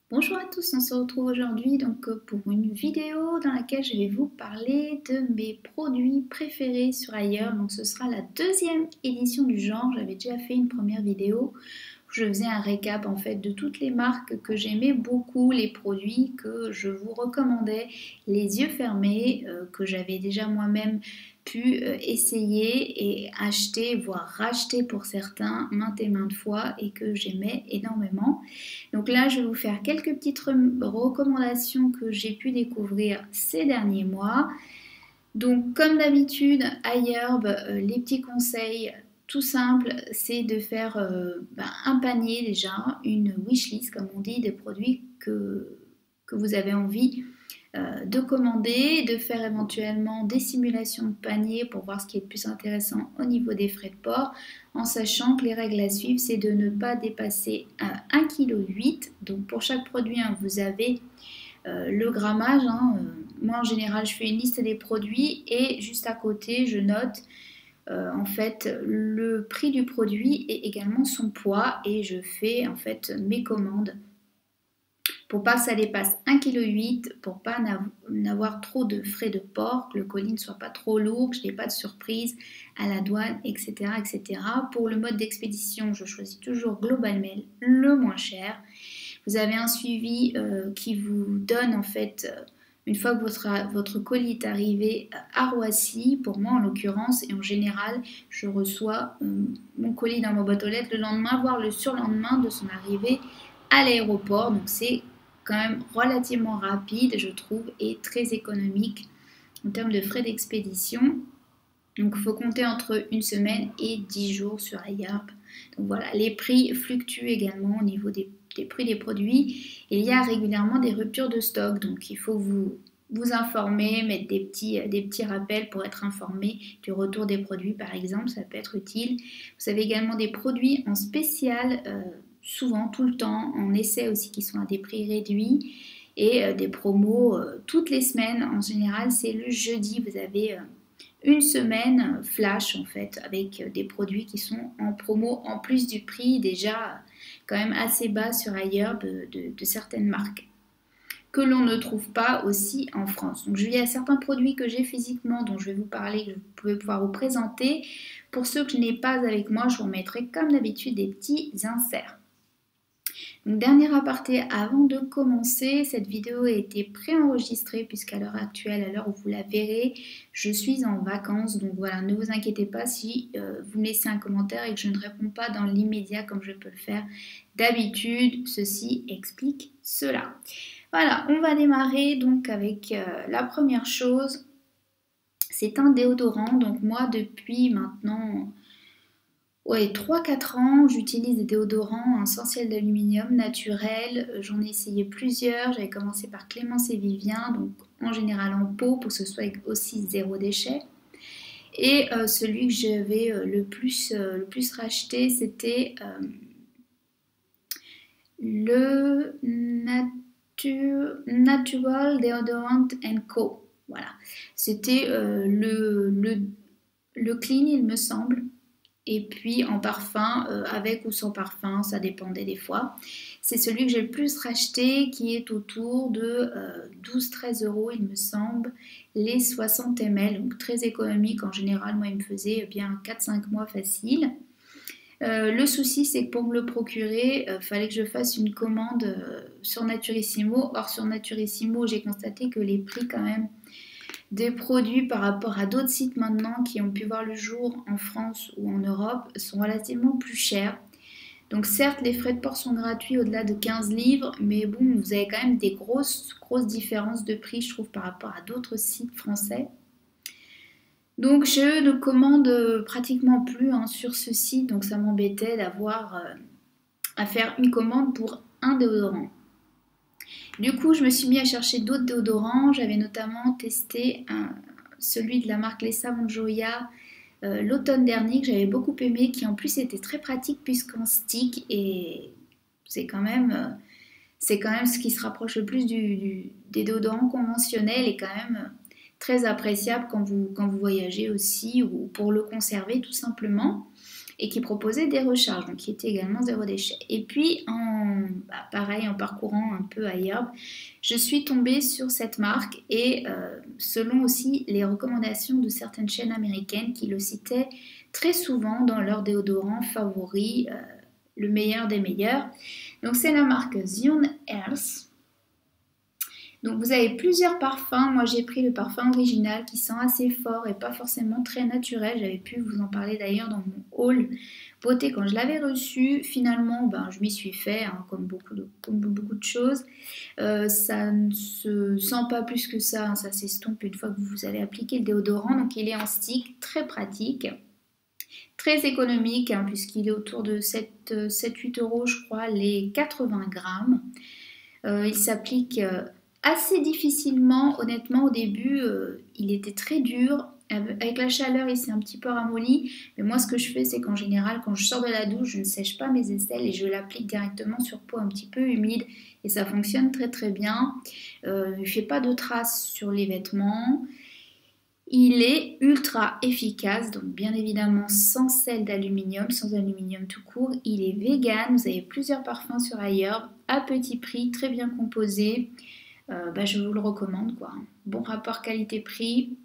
Bonjour à tous, on se retrouve aujourd'hui pour une vidéo dans laquelle je vais vous parler de mes produits préférés sur ailleurs. Donc ce sera la deuxième édition du genre. J'avais déjà fait une première vidéo où je faisais un récap en fait de toutes les marques que j'aimais beaucoup, les produits que je vous recommandais les yeux fermés, que j'avais déjà moi-même pu essayer et acheter, voire racheter pour certains maintes et maintes fois et que j'aimais énormément. Donc là, je vais vous faire quelques petites recommandations que j'ai pu découvrir ces derniers mois. Donc comme d'habitude, iHerb, les petits conseils tout simples, c'est de faire un panier déjà, une wishlist comme on dit, des produits que vous avez envie de commander, de faire éventuellement des simulations de panier pour voir ce qui est le plus intéressant au niveau des frais de port, en sachant que les règles à suivre, c'est de ne pas dépasser 1,8 kg. Donc pour chaque produit, vous avez le grammage. Moi en général, je fais une liste des produits et juste à côté, je note en fait le prix du produit et également son poids et je fais en fait mes commandes pour pas que ça dépasse 1,8 kg, pour pas n'avoir trop de frais de port, que le colis ne soit pas trop lourd, que je n'ai pas de surprise à la douane, etc., etc. Pour le mode d'expédition, je choisis toujours Global Mail, le moins cher. Vous avez un suivi qui vous donne en fait, une fois que votre colis est arrivé à Roissy, pour moi en l'occurrence, et en général, je reçois mon colis dans ma boîte aux lettres le lendemain, voire le surlendemain de son arrivée à l'aéroport. Donc c'est quand même relativement rapide, je trouve, et très économique en termes de frais d'expédition. Donc il faut compter entre une semaine et 10 jours sur iHerb. Donc voilà, les prix fluctuent également au niveau des prix des produits. Il y a régulièrement des ruptures de stock, donc il faut vous informer, mettre des petits rappels pour être informé du retour des produits par exemple, ça peut être utile. Vous avez également des produits en spécial, souvent, tout le temps, en essai aussi qui sont à des prix réduits et des promos toutes les semaines. En général, c'est le jeudi, vous avez une semaine flash en fait avec des produits qui sont en promo en plus du prix déjà quand même assez bas sur ailleurs de certaines marques que l'on ne trouve pas aussi en France. Donc il y a certains produits que j'ai physiquement dont je vais vous parler, que je vais pouvoir vous présenter. Pour ceux que je n'ai pas avec moi, je vous mettrai comme d'habitude des petits inserts. Donc, dernier aparté avant de commencer, cette vidéo a été préenregistrée puisqu'à l'heure actuelle, à l'heure où vous la verrez, je suis en vacances. Donc voilà, ne vous inquiétez pas si vous me laissez un commentaire et que je ne réponds pas dans l'immédiat comme je peux le faire d'habitude. Ceci explique cela. Voilà, on va démarrer donc avec la première chose. C'est un déodorant. Donc moi, depuis maintenant... Ouais, 3-4 ans, j'utilise des déodorants essentiels d'aluminium naturels. J'en ai essayé plusieurs. J'avais commencé par Clémence et Vivien, donc en général en pot pour que ce soit aussi zéro déchet. Et celui que j'avais le plus racheté, c'était le Natural Deodorant Co. Voilà, c'était le Clean, il me semble. Et puis en parfum, avec ou sans parfum, ça dépendait des fois. C'est celui que j'ai le plus racheté, qui est autour de 12-13 euros, il me semble, les 60 ml, donc très économique. En général, moi, il me faisait bien 4-5 mois facile. Le souci, c'est que pour me le procurer, il fallait que je fasse une commande sur Naturissimo. Or, sur Naturissimo, j'ai constaté que les prix quand même des produits par rapport à d'autres sites maintenant qui ont pu voir le jour en France ou en Europe sont relativement plus chers. Donc certes, les frais de port sont gratuits au-delà de 15 livres, mais bon, vous avez quand même des grosses différences de prix, je trouve, par rapport à d'autres sites français. Donc je ne commande pratiquement plus sur ce site, donc ça m'embêtait d'avoir à faire une commande pour un déodorant. Du coup, je me suis mis à chercher d'autres déodorants. J'avais notamment testé celui de la marque Les Savons de Joya l'automne dernier que j'avais beaucoup aimé, qui en plus était très pratique puisqu'en stick et c'est quand même ce qui se rapproche le plus des déodorants conventionnels et quand même très appréciable quand vous voyagez aussi ou pour le conserver tout simplement. et qui proposait des recharges, donc qui était également zéro déchet. Et puis, pareil, en parcourant un peu ailleurs, je suis tombée sur cette marque et selon aussi les recommandations de certaines chaînes américaines qui le citaient très souvent dans leur déodorant favori, le meilleur des meilleurs. Donc c'est la marque Zion Earth. Donc vous avez plusieurs parfums, moi j'ai pris le parfum original qui sent assez fort et pas forcément très naturel, j'avais pu vous en parler d'ailleurs dans mon haul beauté quand je l'avais reçu. Finalement je m'y suis fait, hein, comme beaucoup de choses. Ça ne se sent pas plus que ça, hein, ça s'estompe une fois que vous avez appliqué le déodorant, donc il est en stick, très pratique. Très économique, hein, puisqu'il est autour de 7-8 euros je crois les 80 grammes. Il s'applique assez difficilement, honnêtement au début il était très dur, avec la chaleur il s'est un petit peu ramolli, mais moi ce que je fais c'est qu'en général quand je sors de la douche je ne sèche pas mes aisselles et je l'applique directement sur peau un petit peu humide et ça fonctionne très très bien. Il ne fait pas de traces sur les vêtements, il est ultra efficace, donc bien évidemment sans sel d'aluminium, sans aluminium tout court. Il est vegan, vous avez plusieurs parfums sur ailleurs, à petit prix, très bien composé. Je vous le recommande quoi. Bon rapport qualité-prix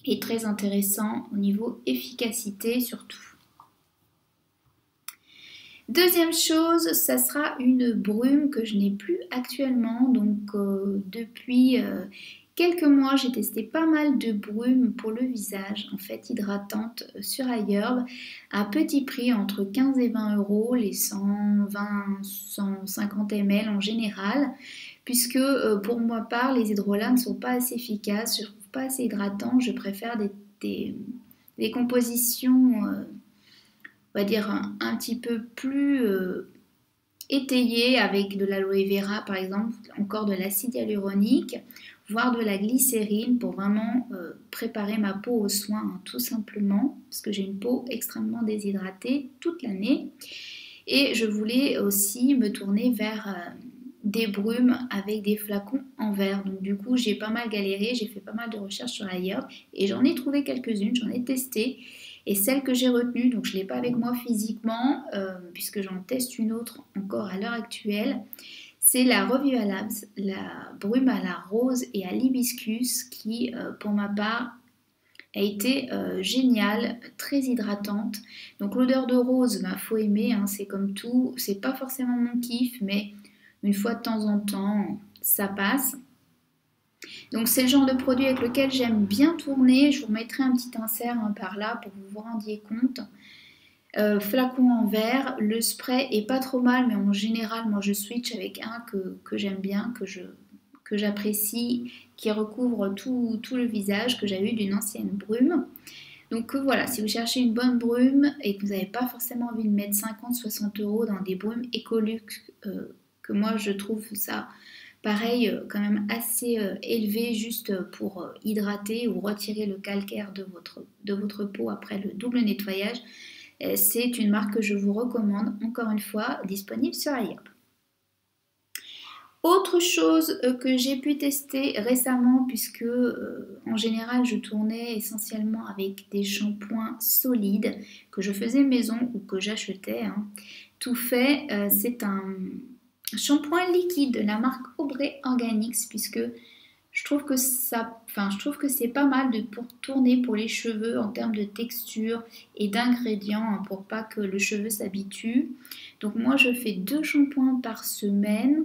et très intéressant au niveau efficacité surtout. Deuxième chose, ça sera une brume que je n'ai plus actuellement, donc depuis quelques mois, j'ai testé pas mal de brumes pour le visage, en fait hydratantes sur iHerb, à petit prix, entre 15 et 20 euros, les 120-150 ml en général, puisque pour ma part, les hydrolats ne sont pas assez efficaces, je ne trouve pas assez hydratants, je préfère des compositions, on va dire, un petit peu plus étayées, avec de l'aloe vera par exemple, encore de l'acide hyaluronique, voire de la glycérine pour vraiment préparer ma peau aux soins, hein, tout simplement, parce que j'ai une peau extrêmement déshydratée toute l'année. Et je voulais aussi me tourner vers des brumes avec des flacons en verre. Donc du coup, j'ai pas mal galéré, j'ai fait pas mal de recherches sur ailleurs et j'en ai trouvé quelques-unes, j'en ai testé. Et celle que j'ai retenue, donc je ne l'ai pas avec moi physiquement, puisque j'en teste une autre encore à l'heure actuelle, c'est la Revue à Labs, la brume à la rose et à l'hibiscus qui, pour ma part, a été géniale, très hydratante. Donc l'odeur de rose, faut aimer, hein, c'est comme tout, c'est pas forcément mon kiff, mais une fois de temps en temps, ça passe. Donc c'est le genre de produit avec lequel j'aime bien tourner. Je vous mettrai un petit insert par là pour que vous vous rendiez compte. Flacon en verre, le spray est pas trop mal, mais en général moi je switch avec un que j'aime bien, que j'apprécie, qui recouvre tout le visage, que j'avais eu d'une ancienne brume. Donc voilà, si vous cherchez une bonne brume et que vous n'avez pas forcément envie de mettre 50-60 euros dans des brumes Ecolux, que moi je trouve ça pareil quand même assez élevé juste pour hydrater ou retirer le calcaire de votre peau après le double nettoyage, c'est une marque que je vous recommande, encore une fois, disponible sur iHerb. Autre chose que j'ai pu tester récemment, puisque en général je tournais essentiellement avec des shampoings solides que je faisais maison ou que j'achetais, hein, tout fait, c'est un shampoing liquide de la marque Aubrey Organics, puisque je trouve que c'est pas mal pour tourner pour les cheveux en termes de texture et d'ingrédients, hein, pour pas que le cheveu s'habitue. Donc moi je fais 2 shampoings par semaine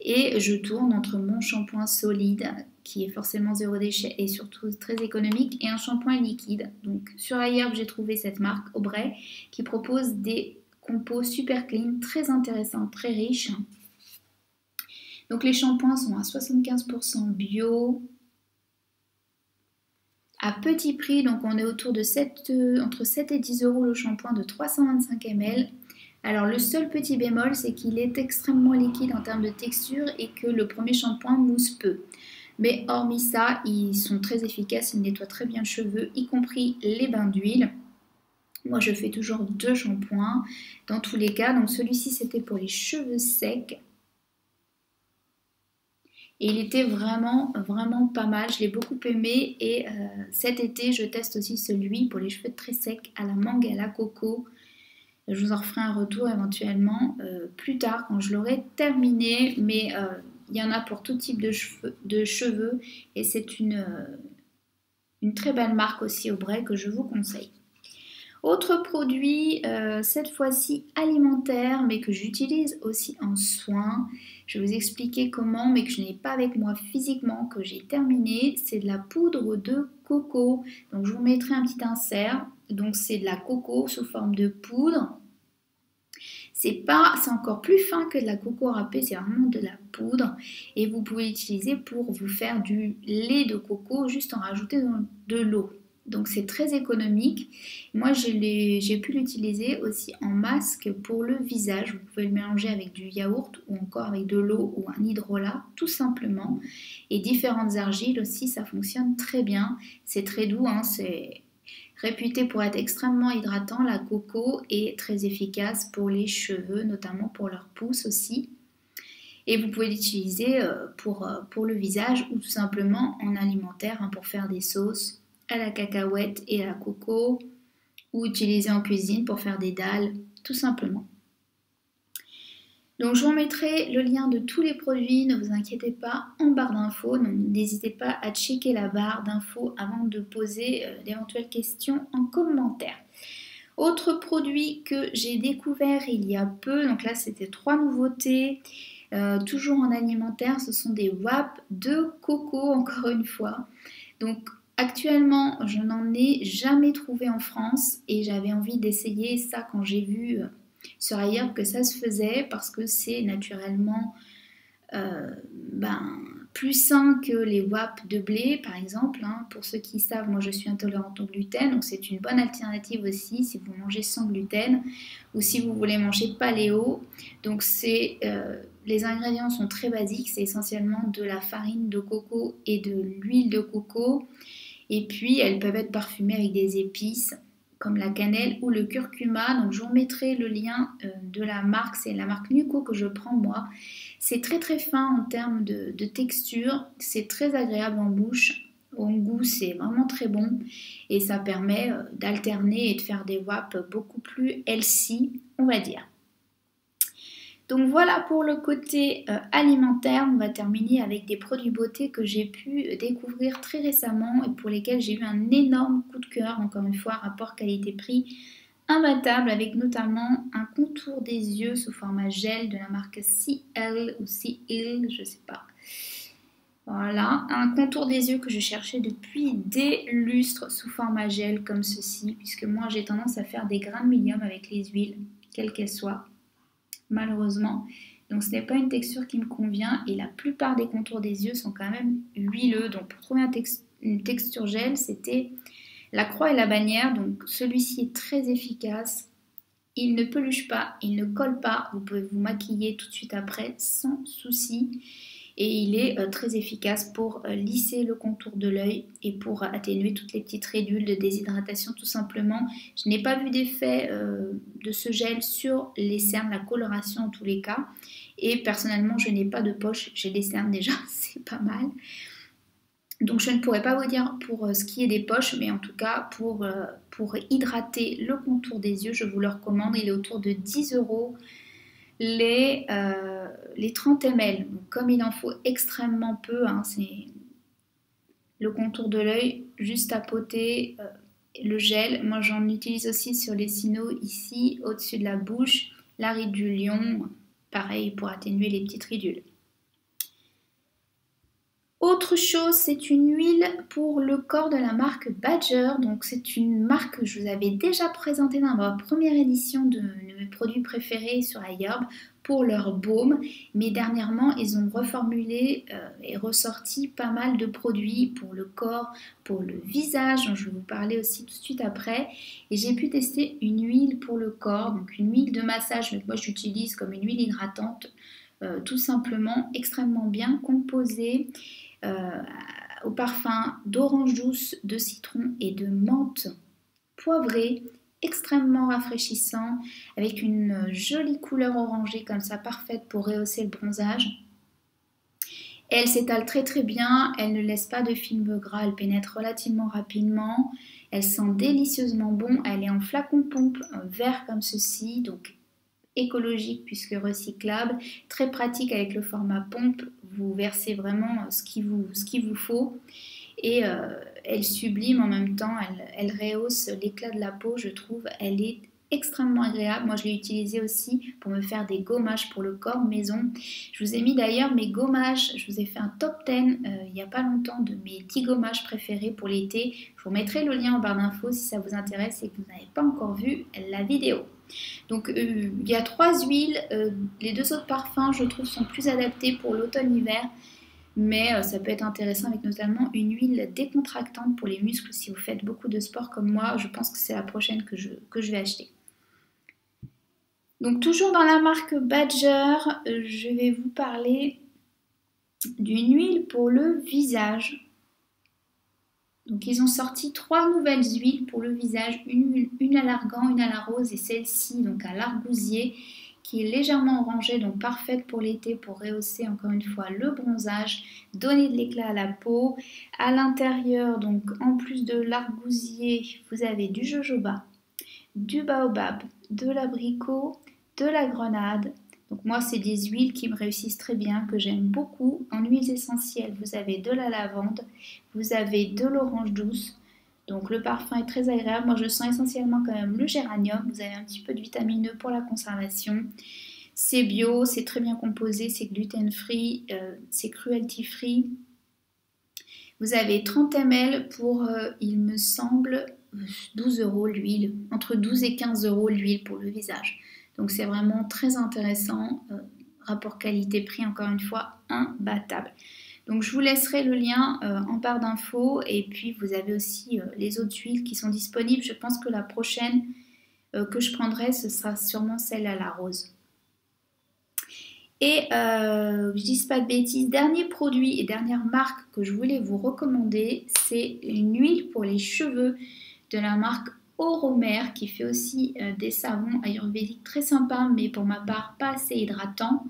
et je tourne entre mon shampoing solide qui est forcément zéro déchet et surtout très économique et un shampoing liquide. Donc sur iHerb j'ai trouvé cette marque Aubrey qui propose des compos super clean, très intéressants, très riches. Donc les shampoings sont à 75% bio, à petit prix, donc on est autour de entre 7 et 10 euros le shampoing de 325 ml. Alors le seul petit bémol, c'est qu'il est extrêmement liquide en termes de texture et que le premier shampoing mousse peu. Mais hormis ça, ils sont très efficaces, ils nettoient très bien le cheveu, y compris les bains d'huile. Moi je fais toujours 2 shampoings dans tous les cas, donc celui-ci c'était pour les cheveux secs. Et il était vraiment, vraiment pas mal. Je l'ai beaucoup aimé. Et cet été, je teste aussi celui pour les cheveux très secs à la mangue et à la coco. Je vous en referai un retour éventuellement plus tard quand je l'aurai terminé. Mais il y en a pour tout type de cheveux et c'est une très belle marque aussi Aubrey que je vous conseille. Autre produit, cette fois-ci alimentaire, mais que j'utilise aussi en soins. Je vais vous expliquer comment, mais que je n'ai pas avec moi physiquement, que j'ai terminé. C'est de la poudre de coco. Donc je vous mettrai un petit insert. Donc c'est de la coco sous forme de poudre. C'est encore plus fin que de la coco râpée, c'est vraiment de la poudre. Et vous pouvez l'utiliser pour vous faire du lait de coco, juste en rajouter de l'eau. Donc c'est très économique. Moi j'ai pu l'utiliser aussi en masque pour le visage. Vous pouvez le mélanger avec du yaourt ou encore avec de l'eau ou un hydrolat tout simplement. Et différentes argiles aussi, ça fonctionne très bien. C'est très doux, hein, c'est réputé pour être extrêmement hydratant. La coco est très efficace pour les cheveux, notamment pour leurs pousses aussi. Et vous pouvez l'utiliser pour le visage ou tout simplement en alimentaire, hein, pour faire des sauces à la cacahuète et à la coco, ou utiliser en cuisine pour faire des dalles, tout simplement. Donc je vous mettrai le lien de tous les produits, ne vous inquiétez pas, en barre d'infos. Donc n'hésitez pas à checker la barre d'infos avant de poser d'éventuelles questions en commentaire. Autre produit que j'ai découvert il y a peu, donc là c'était 3 nouveautés, toujours en alimentaire, ce sont des wraps de coco encore une fois. Donc actuellement, je n'en ai jamais trouvé en France et j'avais envie d'essayer ça quand j'ai vu sur ailleurs que ça se faisait parce que c'est naturellement plus sain que les wraps de blé par exemple, hein. Pour ceux qui savent, moi je suis intolérante au gluten, donc c'est une bonne alternative aussi si vous mangez sans gluten ou si vous voulez manger paléo. Donc les ingrédients sont très basiques, c'est essentiellement de la farine de coco et de l'huile de coco. Et puis, elles peuvent être parfumées avec des épices comme la cannelle ou le curcuma. Donc, je vous mettrai le lien de la marque. C'est la marque Nuco que je prends moi. C'est très très fin en termes de texture. C'est très agréable en bouche. Au goût, c'est vraiment très bon. Et ça permet d'alterner et de faire des wraps beaucoup plus healthy, on va dire. Donc voilà pour le côté alimentaire. On va terminer avec des produits beauté que j'ai pu découvrir très récemment et pour lesquels j'ai eu un énorme coup de cœur. Encore une fois, rapport qualité-prix imbattable, avec notamment un contour des yeux sous format gel de la marque CL ou CL, je sais pas. Voilà, un contour des yeux que je cherchais depuis des lustres sous format gel comme ceci, puisque moi j'ai tendance à faire des grains de médium avec les huiles, quelles qu'elles soient, malheureusement. Donc ce n'est pas une texture qui me convient et la plupart des contours des yeux sont quand même huileux. Donc pour trouver une texture gel, c'était la croix et la bannière. Donc celui-ci est très efficace. Il ne peluche pas, il ne colle pas. Vous pouvez vous maquiller tout de suite après sans souci. Et il est très efficace pour lisser le contour de l'œil et pour atténuer toutes les petites ridules de déshydratation tout simplement. Je n'ai pas vu d'effet de ce gel sur les cernes, la coloration en tous les cas. Et personnellement, je n'ai pas de poche, j'ai des cernes déjà, c'est pas mal. Donc je ne pourrais pas vous dire pour ce qui est des poches, mais en tout cas pour hydrater le contour des yeux, je vous le recommande. Il est autour de 10 € les 30 ml. Donc, comme il en faut extrêmement peu, hein, c'est le contour de l'œil, juste à poter le gel. Moi j'en utilise aussi sur les sinus ici, au-dessus de la bouche, la ride du lion, pareil pour atténuer les petites ridules. Autre chose, c'est une huile pour le corps de la marque Badger. Donc c'est une marque que je vous avais déjà présentée dans ma première édition de mes produits préférés sur iHerb pour leur baume. Mais dernièrement, ils ont reformulé et ressorti pas mal de produits pour le corps, pour le visage, dont je vais vous parler aussi tout de suite après. Et j'ai pu tester une huile pour le corps, donc une huile de massage, mais que moi j'utilise comme une huile hydratante, tout simplement extrêmement bien composée. Au parfum d'orange douce, de citron et de menthe poivrée, extrêmement rafraîchissant, avec une jolie couleur orangée comme ça, parfaite pour rehausser le bronzage. Elle s'étale très très bien, elle ne laisse pas de film gras, elle pénètre relativement rapidement, elle sent délicieusement bon, elle est en flacon pompe vert comme ceci, donc écologique puisque recyclable, très pratique avec le format pompe, vous versez vraiment ce qu'il vous faut et elle sublime en même temps, elle rehausse l'éclat de la peau, je trouve, elle est extrêmement agréable. Moi je l'ai utilisée aussi pour me faire des gommages pour le corps maison. Je vous ai mis d'ailleurs mes gommages, je vous ai fait un top 10 il n'y a pas longtemps de mes 10 gommages préférés pour l'été. Je vous mettrai le lien en barre d'infos si ça vous intéresse et que vous n'avez pas encore vu la vidéo. Donc il y a 3 huiles, les 2 autres parfums je trouve sont plus adaptés pour l'automne-hiver. Mais ça peut être intéressant avec notamment une huile décontractante pour les muscles si vous faites beaucoup de sport comme moi. Je pense que c'est la prochaine que je vais acheter. Donc toujours dans la marque Badger, je vais vous parler d'une huile pour le visage. Donc ils ont sorti 3 nouvelles huiles pour le visage, une à l'argan, une à la rose et celle-ci donc à l'argousier qui est légèrement orangée, donc parfaite pour l'été pour rehausser encore une fois le bronzage, donner de l'éclat à la peau. À l'intérieur, donc en plus de l'argousier, vous avez du jojoba, du baobab, de l'abricot, de la grenade. Donc moi, c'est des huiles qui me réussissent très bien, que j'aime beaucoup. En huiles essentielles, vous avez de la lavande, vous avez de l'orange douce. Donc le parfum est très agréable. Moi, je sens essentiellement quand même le géranium. Vous avez un petit peu de vitamine E pour la conservation. C'est bio, c'est très bien composé, c'est gluten-free, c'est cruelty-free. Vous avez 30 ml pour, il me semble, 12 € l'huile. Entre 12 et 15 € l'huile pour le visage. Donc c'est vraiment très intéressant. Rapport qualité-prix, encore une fois, imbattable. Donc je vous laisserai le lien en barre d'infos et puis vous avez aussi les autres huiles qui sont disponibles. Je pense que la prochaine que je prendrai, ce sera sûrement celle à la rose. Et je dis pas de bêtises, dernier produit et dernière marque que je voulais vous recommander, c'est une huile pour les cheveux de la marque Oromer qui fait aussi des savons ayurvédiques très sympas mais pour ma part pas assez hydratants.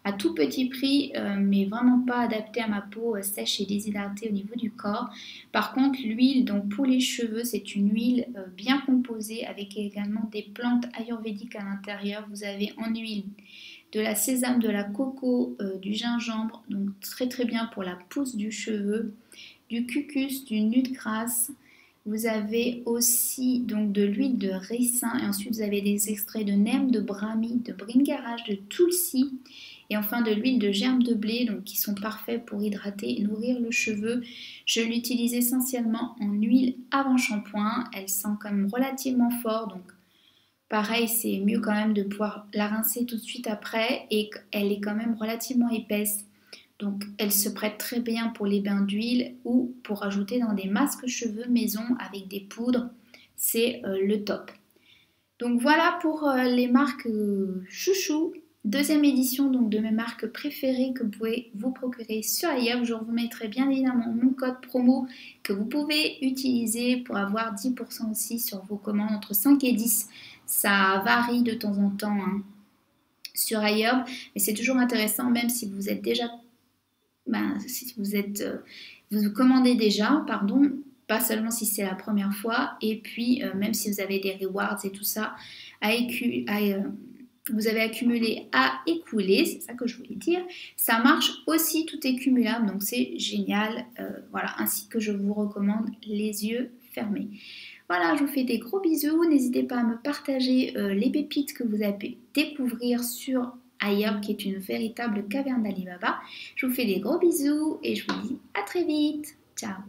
À tout petit prix, mais vraiment pas adapté à ma peau sèche et déshydratée au niveau du corps. Par contre, l'huile donc pour les cheveux, c'est une huile bien composée avec également des plantes ayurvédiques à l'intérieur. Vous avez en huile de la sésame, de la coco, du gingembre, donc très très bien pour la pousse du cheveu, du cucus, du nude grasse. Vous avez aussi donc de l'huile de ricin et ensuite vous avez des extraits de neem, de brahmi, de bringarage, de tulsi. Et enfin de l'huile de germe de blé, donc qui sont parfaits pour hydrater et nourrir le cheveu. Je l'utilise essentiellement en huile avant shampoing. Elle sent quand même relativement fort, donc pareil, c'est mieux quand même de pouvoir la rincer tout de suite après. Et elle est quand même relativement épaisse. Donc elle se prête très bien pour les bains d'huile ou pour ajouter dans des masques cheveux maison avec des poudres. C'est le top. Donc voilà pour les marques chouchou. Deuxième édition donc de mes marques préférées que vous pouvez vous procurer sur ailleurs. Je vous mettrai bien évidemment mon code promo que vous pouvez utiliser pour avoir 10% aussi sur vos commandes entre 5 et 10. Ça varie de temps en temps hein, sur ailleurs, mais c'est toujours intéressant même si vous êtes déjà, si vous commandez déjà, pardon, pas seulement si c'est la première fois, et puis même si vous avez des rewards et tout ça, vous avez accumulé à écouler, c'est ça que je voulais dire. Ça marche aussi, tout est cumulable, donc c'est génial. Voilà, ainsi que je vous recommande les yeux fermés. Voilà, je vous fais des gros bisous. N'hésitez pas à me partager les pépites que vous avez pu découvrir sur Ailleurs, qui est une véritable caverne d'Alibaba. Je vous fais des gros bisous et je vous dis à très vite. Ciao!